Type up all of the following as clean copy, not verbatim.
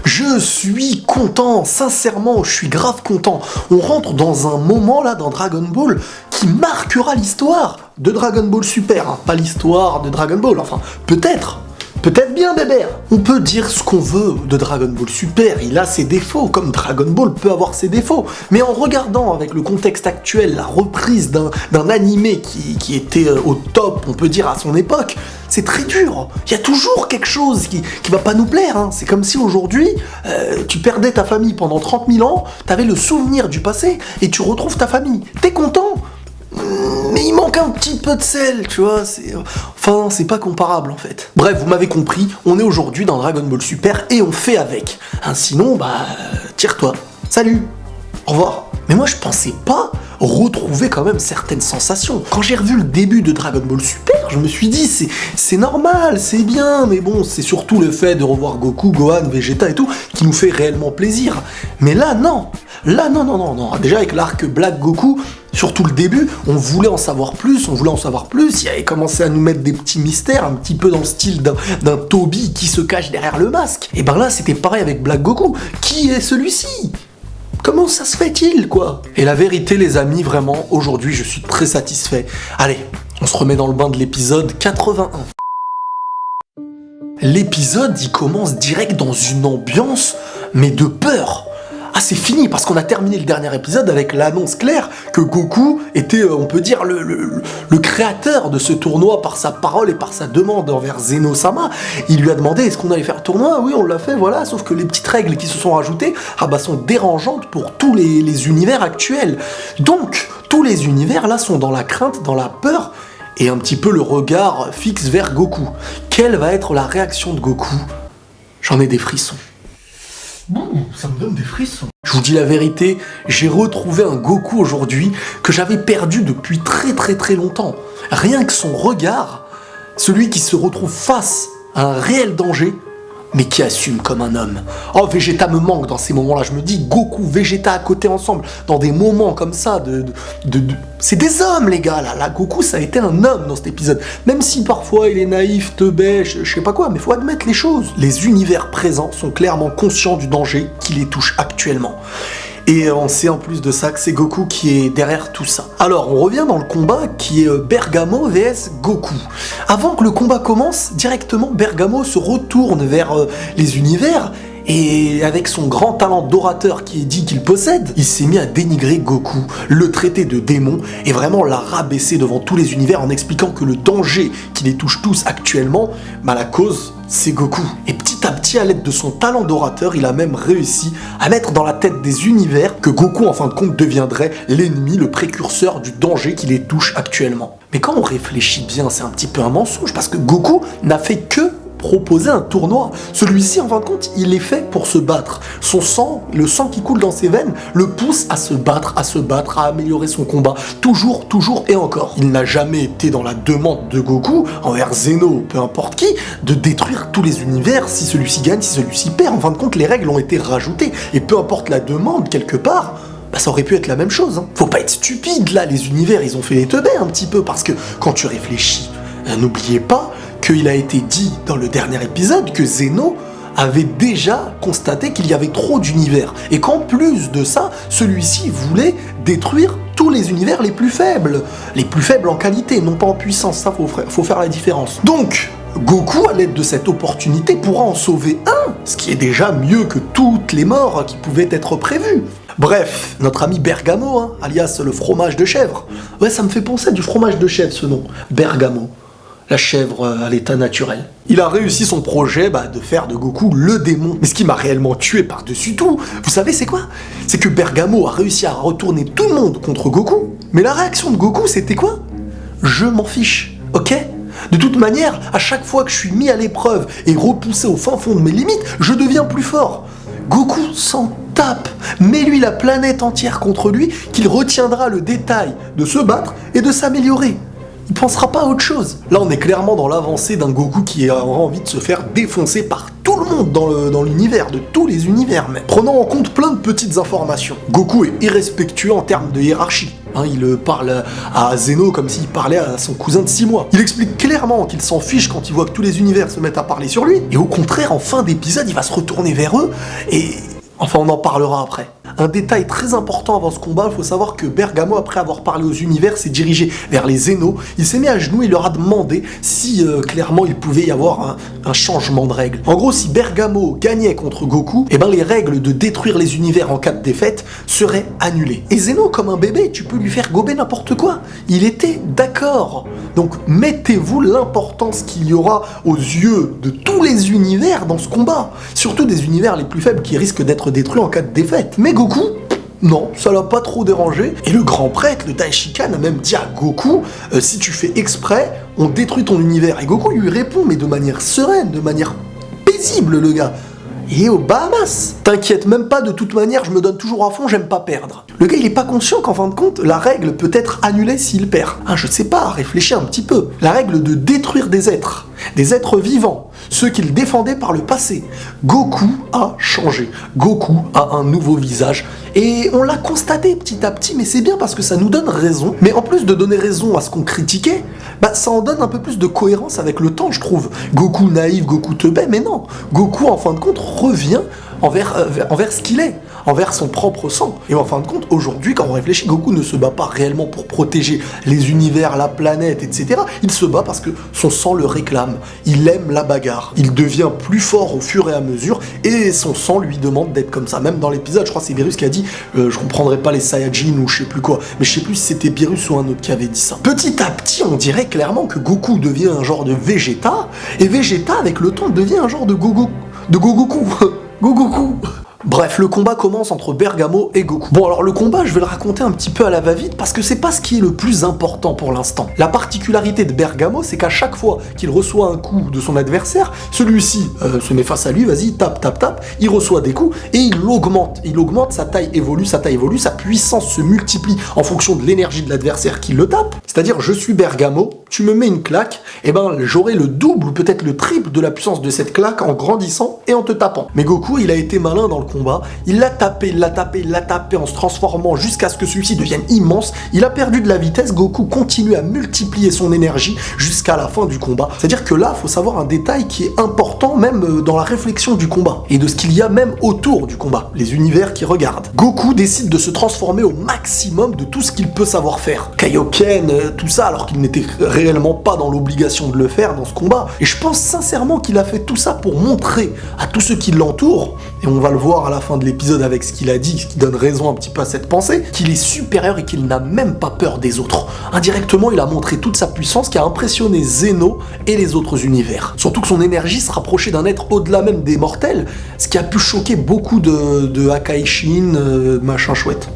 Je suis content, sincèrement, je suis grave content. On rentre dans un moment là dans Dragon Ball qui marquera l'histoire de Dragon Ball Super, hein. Pas l'histoire de Dragon Ball, enfin peut-être bien Bébert. On peut dire ce qu'on veut de Dragon Ball Super, il a ses défauts, comme Dragon Ball peut avoir ses défauts. Mais en regardant avec le contexte actuel, la reprise d'un animé qui était au top, on peut dire, à son époque, c'est très dur. Il y a toujours quelque chose qui va pas nous plaire, hein. C'est comme si aujourd'hui, tu perdais ta famille pendant 30 000 ans, t'avais le souvenir du passé, et tu retrouves ta famille. T'es content ? Mais il manque un petit peu de sel, tu vois, c'est pas comparable en fait. Bref, vous m'avez compris, on est aujourd'hui dans Dragon Ball Super et on fait avec. Hein, sinon, tire-toi. Salut, au revoir. Mais moi je pensais pas retrouver quand même certaines sensations. Quand j'ai revu le début de Dragon Ball Super, je me suis dit c'est normal, c'est bien, mais bon, c'est surtout le fait de revoir Goku, Gohan, Vegeta et tout qui nous fait réellement plaisir. Mais là non. Déjà avec l'arc Black Goku, surtout le début, on voulait en savoir plus, il avait commencé à nous mettre des petits mystères, un petit peu dans le style d'un Toby qui se cache derrière le masque. Et ben là, c'était pareil avec Black Goku. Qui est celui-ci ? Comment ça se fait-il, quoi ? Et la vérité, les amis, vraiment, aujourd'hui, je suis très satisfait. Allez, on se remet dans le bain de l'épisode 81. L'épisode, il commence direct dans une ambiance, mais de peur. Ah, c'est fini, parce qu'on a terminé le dernier épisode avec l'annonce claire que Goku était, on peut dire, le créateur de ce tournoi par sa parole et par sa demande envers Zeno-sama. Il lui a demandé est-ce qu'on allait faire le tournoi ? Oui, on l'a fait, voilà, sauf que les petites règles qui se sont rajoutées sont dérangeantes pour tous les univers actuels. Donc, tous les univers, là, sont dans la crainte, dans la peur, et un petit peu le regard fixe vers Goku. Quelle va être la réaction de Goku ? J'en ai des frissons. Ça me donne des frissons. Je vous dis la vérité, j'ai retrouvé un Goku aujourd'hui que j'avais perdu depuis très longtemps. Rien que son regard, celui qui se retrouve face à un réel danger, mais qui assume comme un homme. Oh, Vegeta me manque dans ces moments-là. Je me dis, Goku, Vegeta à côté ensemble, dans des moments comme ça, c'est des hommes, les gars, là. Goku, ça a été un homme dans cet épisode. Même si parfois il est naïf, teubé, je sais pas quoi, mais faut admettre les choses. Les univers présents sont clairement conscients du danger qui les touche actuellement. Et on sait en plus de ça que c'est Goku qui est derrière tout ça. Alors, on revient dans le combat qui est Bergamo vs Goku. Avant que le combat commence, directement, Bergamo se retourne vers les univers et avec son grand talent d'orateur qui est dit qu'il possède, il s'est mis à dénigrer Goku, le traiter de démon et vraiment la rabaisser devant tous les univers en expliquant que le danger qui les touche tous actuellement, la cause, c'est Goku. Et petit à petit, à l'aide de son talent d'orateur, il a même réussi à mettre dans la tête des univers que Goku, en fin de compte, deviendrait l'ennemi, le précurseur du danger qui les touche actuellement. Mais quand on réfléchit bien, c'est un petit peu un mensonge, parce que Goku n'a fait que proposer un tournoi. Celui-ci, en fin de compte, il est fait pour se battre. Son sang, le sang qui coule dans ses veines, le pousse à se battre, à améliorer son combat. Toujours et encore. Il n'a jamais été dans la demande de Goku, envers Zeno, peu importe qui, de détruire tous les univers si celui-ci gagne, si celui-ci perd. En fin de compte, les règles ont été rajoutées. Et peu importe la demande, quelque part, ça aurait pu être la même chose. Faut pas être stupide, là, les univers, ils ont fait les teubés un petit peu, parce que quand tu réfléchis, n'oubliez pas qu'il a été dit dans le dernier épisode que Zeno avait déjà constaté qu'il y avait trop d'univers et qu'en plus de ça, celui-ci voulait détruire tous les univers les plus faibles en qualité, non pas en puissance, ça faut faire la différence. Donc, Goku, à l'aide de cette opportunité, pourra en sauver un, ce qui est déjà mieux que toutes les morts qui pouvaient être prévues. Bref, notre ami Bergamo, alias le fromage de chèvre. Ouais, ça me fait penser à du fromage de chèvre ce nom, Bergamo. La chèvre à l'état naturel. Il a réussi son projet de faire de Goku le démon. Mais ce qui m'a réellement tué par-dessus tout, vous savez c'est quoi ? C'est que Bergamo a réussi à retourner tout le monde contre Goku. Mais la réaction de Goku, c'était quoi ? Je m'en fiche, ok ? De toute manière, à chaque fois que je suis mis à l'épreuve et repoussé au fin fond de mes limites, je deviens plus fort. Goku s'en tape, mets-lui la planète entière contre lui, qu'il retiendra le détail de se battre et de s'améliorer. Il pensera pas à autre chose. Là, on est clairement dans l'avancée d'un Goku qui aura envie de se faire défoncer par tout le monde dans l'univers, de tous les univers même. Prenant en compte plein de petites informations. Goku est irrespectueux en termes de hiérarchie. Il parle à Zeno comme s'il parlait à son cousin de 6 mois. Il explique clairement qu'il s'en fiche quand il voit que tous les univers se mettent à parler sur lui. Et au contraire, en fin d'épisode, il va se retourner vers eux et... Enfin, on en parlera après. Un détail très important avant ce combat, il faut savoir que Bergamo, après avoir parlé aux univers, s'est dirigé vers les Zénos. Il s'est mis à genoux et leur a demandé si clairement il pouvait y avoir un changement de règles. En gros, si Bergamo gagnait contre Goku, eh ben les règles de détruire les univers en cas de défaite seraient annulées. Et Zeno, comme un bébé, tu peux lui faire gober n'importe quoi. Il était d'accord. Donc mettez-vous l'importance qu'il y aura aux yeux de tous les univers dans ce combat. Surtout des univers les plus faibles qui risquent d'être détruits en cas de défaite. Mais Goku, non, ça l'a pas trop dérangé. Et le grand prêtre, le Daishikan, a même dit à Goku, si tu fais exprès, on détruit ton univers. Et Goku lui répond, mais de manière sereine, de manière paisible, le gars. Et aux Bahamas. T'inquiète même pas, de toute manière, je me donne toujours à fond, j'aime pas perdre. Le gars, il est pas conscient qu'en fin de compte, la règle peut être annulée s'il perd. Je sais pas, réfléchis un petit peu. La règle de détruire des êtres vivants, ceux qu'il défendait par le passé. Goku a changé. Goku a un nouveau visage. Et on l'a constaté petit à petit, mais c'est bien parce que ça nous donne raison. Mais en plus de donner raison à ce qu'on critiquait, ça en donne un peu plus de cohérence avec le temps, je trouve. Goku naïf, Goku teubé, mais non. Goku, en fin de compte, revient envers ce qu'il est, envers son propre sang. Et en fin de compte, aujourd'hui, quand on réfléchit, Goku ne se bat pas réellement pour protéger les univers, la planète, etc. Il se bat parce que son sang le réclame. Il aime la bagarre. Il devient plus fort au fur et à mesure, et son sang lui demande d'être comme ça. Même dans l'épisode, je crois que c'est Beerus qui a dit je comprendrai pas les Saiyajin ou je sais plus quoi. Mais je sais plus si c'était Beerus ou un autre qui avait dit ça. Petit à petit, on dirait clairement que Goku devient un genre de Vegeta, et Vegeta, avec le temps, devient un genre de Gogoku. Gogoku. Bref, le combat commence entre Bergamo et Goku. Bon, alors le combat, je vais le raconter un petit peu à la va-vite parce que c'est pas ce qui est le plus important pour l'instant. La particularité de Bergamo, c'est qu'à chaque fois qu'il reçoit un coup de son adversaire, celui-ci se met face à lui, vas-y, tape, il reçoit des coups et il augmente, sa taille évolue, sa puissance se multiplie en fonction de l'énergie de l'adversaire qui le tape. C'est-à-dire, je suis Bergamo, tu me mets une claque, et j'aurai le double ou peut-être le triple de la puissance de cette claque en grandissant et en te tapant. Mais Goku, il a été malin dans le combat, il l'a tapé en se transformant jusqu'à ce que celui-ci devienne immense. Il a perdu de la vitesse, Goku continue à multiplier son énergie jusqu'à la fin du combat. C'est-à-dire que là, il faut savoir un détail qui est important même dans la réflexion du combat et de ce qu'il y a même autour du combat, les univers qui regardent. Goku décide de se transformer au maximum de tout ce qu'il peut savoir faire. Kaioken, tout ça, alors qu'il n'était réellement pas dans l'obligation de le faire dans ce combat. Et je pense sincèrement qu'il a fait tout ça pour montrer à tous ceux qui l'entourent, et on va le voir à la fin de l'épisode avec ce qu'il a dit, ce qui donne raison un petit peu à cette pensée, qu'il est supérieur et qu'il n'a même pas peur des autres. Indirectement, il a montré toute sa puissance qui a impressionné Zeno et les autres univers. Surtout que son énergie se rapprochait d'un être au-delà même des mortels, ce qui a pu choquer beaucoup de Hakaishin, machin chouette.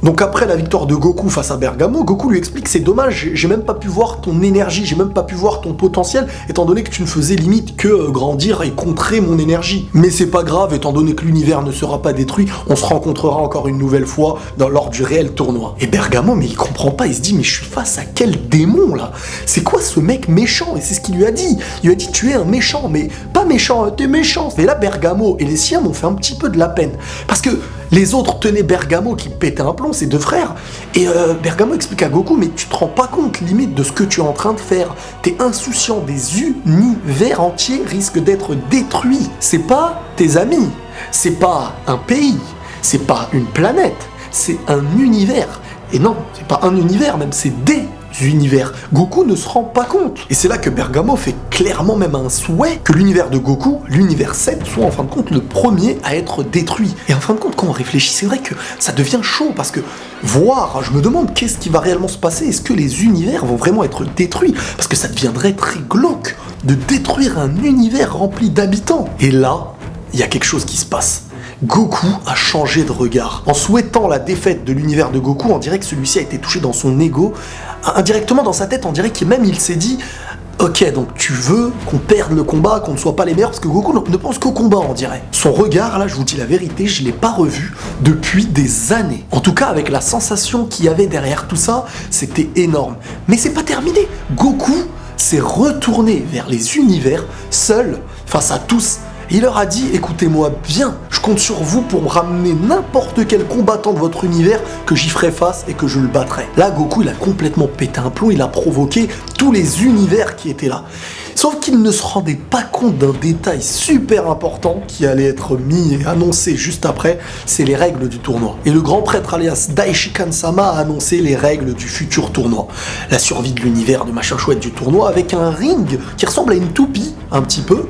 Donc après la victoire de Goku face à Bergamo, Goku lui explique c'est dommage, j'ai même pas pu voir ton énergie, j'ai même pas pu voir ton potentiel, étant donné que tu ne faisais limite que grandir et contrer mon énergie. Mais c'est pas grave, étant donné que l'univers ne sera pas détruit, on se rencontrera encore une nouvelle fois lors du réel tournoi. Et Bergamo, mais il comprend pas, il se dit mais je suis face à quel démon là? C'est quoi ce mec méchant? Et c'est ce qu'il lui a dit. Il lui a dit tu es un méchant, mais pas méchant, t'es méchant. Et là Bergamo et les siens m'ont fait un petit peu de la peine. Parce que les autres tenaient Bergamo qui pétait un plomb, ses deux frères, et Bergamo explique à Goku, mais tu te rends pas compte limite de ce que tu es en train de faire. T'es insouciant, des univers entiers risquent d'être détruits. C'est pas tes amis, c'est pas un pays, c'est pas une planète, c'est un univers. Et non, c'est pas un univers même, c'est des univers. Goku ne se rend pas compte. Et c'est là que Bergamo fait clairement même un souhait que l'univers de Goku, l'univers 7, soit en fin de compte le premier à être détruit. Et en fin de compte, quand on réfléchit, c'est vrai que ça devient chaud parce que je me demande qu'est-ce qui va réellement se passer. Est-ce que les univers vont vraiment être détruits? Parce que ça deviendrait très glauque de détruire un univers rempli d'habitants. Et là, il y a quelque chose qui se passe. Goku a changé de regard. En souhaitant la défaite de l'univers de Goku, on dirait que celui-ci a été touché dans son ego. Indirectement dans sa tête, on dirait qu'il s'est dit Ok, donc tu veux qu'on perde le combat, qu'on ne soit pas les meilleurs, parce que Goku ne pense qu'au combat, on dirait. Son regard, là, je vous dis la vérité, je l'ai pas revu depuis des années. En tout cas, avec la sensation qu'il y avait derrière tout ça, c'était énorme. Mais c'est pas terminé. Goku s'est retourné vers les univers, seul, face à tous. Il leur a dit, écoutez-moi bien, je compte sur vous pour me ramener n'importe quel combattant de votre univers que j'y ferai face et que je le battrai. Là, Goku, il a complètement pété un plomb, il a provoqué tous les univers qui étaient là. Sauf qu'il ne se rendait pas compte d'un détail super important qui allait être mis et annoncé juste après, c'est les règles du tournoi. Et le grand prêtre alias Daishikan-sama a annoncé les règles du futur tournoi. La survie de l'univers du machin chouette du tournoi avec un ring qui ressemble à une toupie, un petit peu,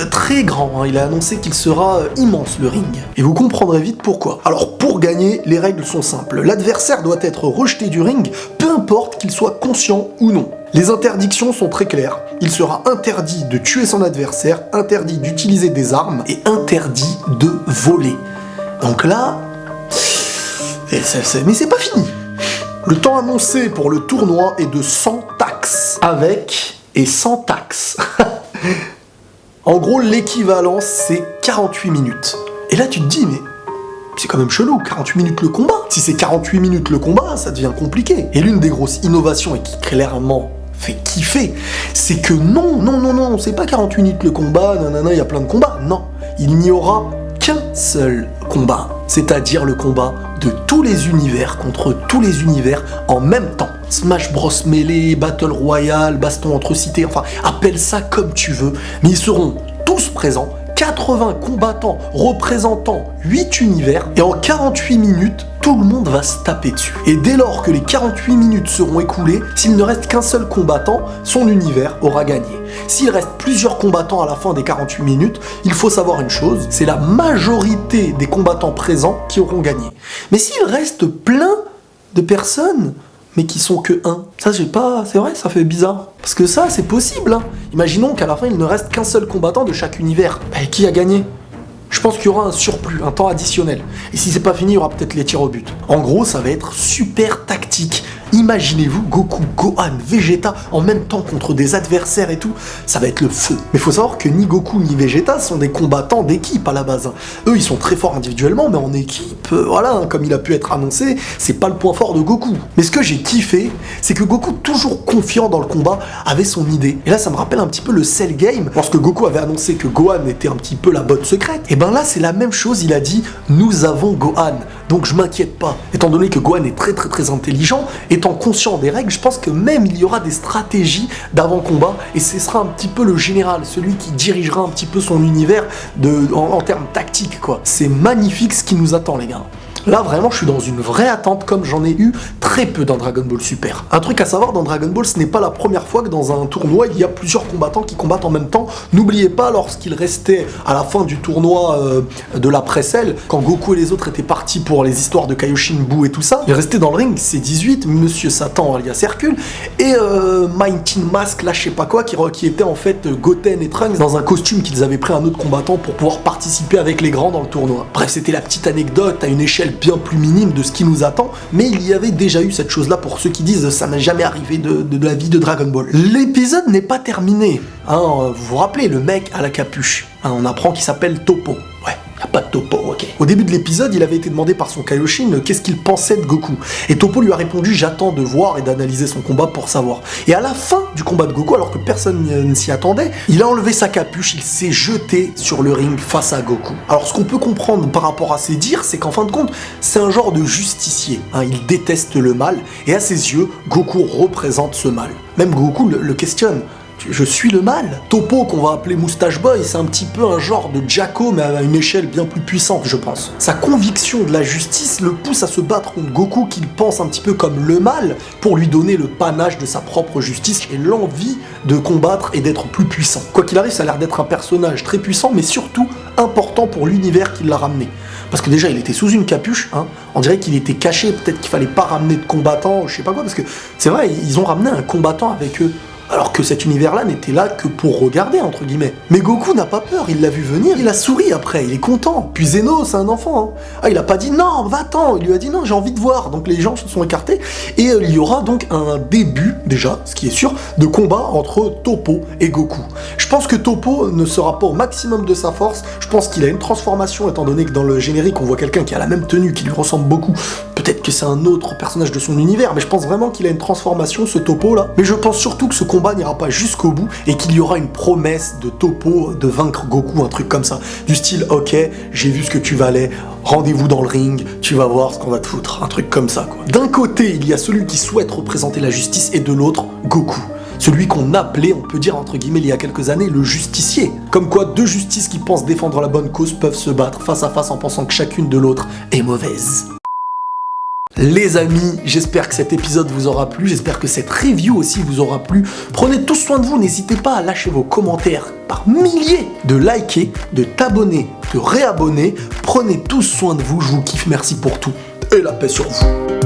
très grand, hein. Il a annoncé qu'il sera immense le ring. Et vous comprendrez vite pourquoi. Alors pour gagner, les règles sont simples. L'adversaire doit être rejeté du ring, peu importe qu'il soit conscient ou non. Les interdictions sont très claires. Il sera interdit de tuer son adversaire, interdit d'utiliser des armes et interdit de voler. Donc là, mais c'est pas fini. Le temps annoncé pour le tournoi est de 100 taxes. Avec et sans taxes. En gros, l'équivalent, c'est 48 minutes. Et là, tu te dis, mais c'est quand même chelou, 48 minutes le combat. Si c'est 48 minutes le combat, ça devient compliqué. Et l'une des grosses innovations, et qui clairement fait kiffer, c'est que non, c'est pas 48 minutes le combat, nanana, il y a plein de combats. Non, il n'y aura qu'un seul combat, c'est-à-dire le combat de tous les univers contre tous les univers en même temps. Smash Bros Melee, Battle Royale, baston entre cités, enfin, appelle ça comme tu veux, mais ils seront tous présents, 80 combattants représentant 8 univers, et en 48 minutes, tout le monde va se taper dessus. Et dès lors que les 48 minutes seront écoulées, s'il ne reste qu'un seul combattant, son univers aura gagné. S'il reste plusieurs combattants à la fin des 48 minutes, il faut savoir une chose, c'est la majorité des combattants présents qui auront gagné. Mais s'il reste plein de personnes, mais qui sont que un, ça j'ai pas, c'est vrai, ça fait bizarre. Parce que ça, c'est possible, hein. Imaginons qu'à la fin, il ne reste qu'un seul combattant de chaque univers. Et qui a gagné ? Je pense qu'il y aura un surplus, un temps additionnel. Et si c'est pas fini, il y aura peut-être les tirs au but. En gros, ça va être super tactique. Imaginez-vous Goku, Gohan, Vegeta en même temps contre des adversaires et tout, ça va être le feu. Mais il faut savoir que ni Goku ni Vegeta sont des combattants d'équipe à la base. Eux, ils sont très forts individuellement, mais en équipe, voilà, comme il a pu être annoncé, c'est pas le point fort de Goku. Mais ce que j'ai kiffé, c'est que Goku, toujours confiant dans le combat, avait son idée. Et là, ça me rappelle un petit peu le Cell Game, lorsque Goku avait annoncé que Gohan était un petit peu la botte secrète. Et ben là, c'est la même chose, il a dit « Nous avons Gohan ». Donc je m'inquiète pas. Étant donné que Gohan est très intelligent, étant conscient des règles, je pense que même il y aura des stratégies d'avant-combat et ce sera un petit peu le général, celui qui dirigera un petit peu son univers en termes tactiques, quoi. C'est magnifique ce qui nous attend, les gars. Là, vraiment, je suis dans une vraie attente, comme j'en ai eu très peu dans Dragon Ball Super. Un truc à savoir, dans Dragon Ball, ce n'est pas la première fois que dans un tournoi, il y a plusieurs combattants qui combattent en même temps. N'oubliez pas, lorsqu'il restait à la fin du tournoi de la Presselle, quand Goku et les autres étaient partis pour les histoires de Kaioshin, Buu et tout ça, il restait dans le ring, c'est 18, Monsieur Satan, alias Hercule, et Mighty Mask, là, je sais pas quoi, qui était en fait Goten et Trunks dans un costume qu'ils avaient pris un autre combattant pour pouvoir participer avec les grands dans le tournoi. Bref, c'était la petite anecdote à une échelle bien plus minime de ce qui nous attend, mais il y avait déjà eu cette chose-là pour ceux qui disent ça n'a jamais arrivé de la vie de Dragon Ball. L'épisode n'est pas terminé. Hein, vous vous rappelez, le mec à la capuche, hein, on apprend qu'il s'appelle Toppo. Ouais, y a pas de Toppo, ok. Au début de l'épisode, il avait été demandé par son Kaioshin qu'est-ce qu'il pensait de Goku. Et Toppo lui a répondu « J'attends de voir et d'analyser son combat pour savoir ». Et à la fin du combat de Goku, alors que personne ne s'y attendait, il a enlevé sa capuche, il s'est jeté sur le ring face à Goku. Alors ce qu'on peut comprendre par rapport à ses dires, c'est qu'en fin de compte, c'est un genre de justicier. Hein, il déteste le mal, et à ses yeux, Goku représente ce mal. Même Goku le questionne. Je suis le mal. Toppo, qu'on va appeler Moustache Boy, c'est un petit peu un genre de Jacko, mais à une échelle bien plus puissante, je pense. Sa conviction de la justice le pousse à se battre contre Goku, qu'il pense un petit peu comme le mal, pour lui donner le panache de sa propre justice et l'envie de combattre et d'être plus puissant. Quoi qu'il arrive, ça a l'air d'être un personnage très puissant, mais surtout important pour l'univers qui l'a ramené. Parce que déjà, il était sous une capuche, hein. On dirait qu'il était caché, peut-être qu'il fallait pas ramener de combattant, je sais pas quoi, parce que c'est vrai, ils ont ramené un combattant avec eux. alors que cet univers-là n'était là que pour regarder, entre guillemets. Mais Goku n'a pas peur, il l'a vu venir, il a souri après, il est content. Puis Zeno, c'est un enfant. Ah, il a pas dit non, va-t'en, il lui a dit non, j'ai envie de voir. Donc les gens se sont écartés, et il y aura donc un début, déjà, ce qui est sûr, de combat entre Toppo et Goku. Je pense que Toppo ne sera pas au maximum de sa force, je pense qu'il a une transformation, étant donné que dans le générique, on voit quelqu'un qui a la même tenue, qui lui ressemble beaucoup. Peut-être que c'est un autre personnage de son univers, mais je pense vraiment qu'il a une transformation, ce Toppo là. Mais je pense surtout que ce combat n'ira pas jusqu'au bout et qu'il y aura une promesse de Toppo de vaincre Goku, un truc comme ça. Du style, ok, j'ai vu ce que tu valais, rendez-vous dans le ring, tu vas voir ce qu'on va te foutre. Un truc comme ça, quoi. D'un côté, il y a celui qui souhaite représenter la justice et de l'autre, Goku. Celui qu'on appelait, on peut dire entre guillemets il y a quelques années, le justicier. Comme quoi deux justices qui pensent défendre la bonne cause peuvent se battre face à face en pensant que chacune de l'autre est mauvaise. Les amis, j'espère que cet épisode vous aura plu, j'espère que cette review aussi vous aura plu. Prenez tous soin de vous, n'hésitez pas à lâcher vos commentaires par milliers, de liker, de t'abonner, de réabonner. Prenez tous soin de vous, je vous kiffe, merci pour tout et la paix sur vous.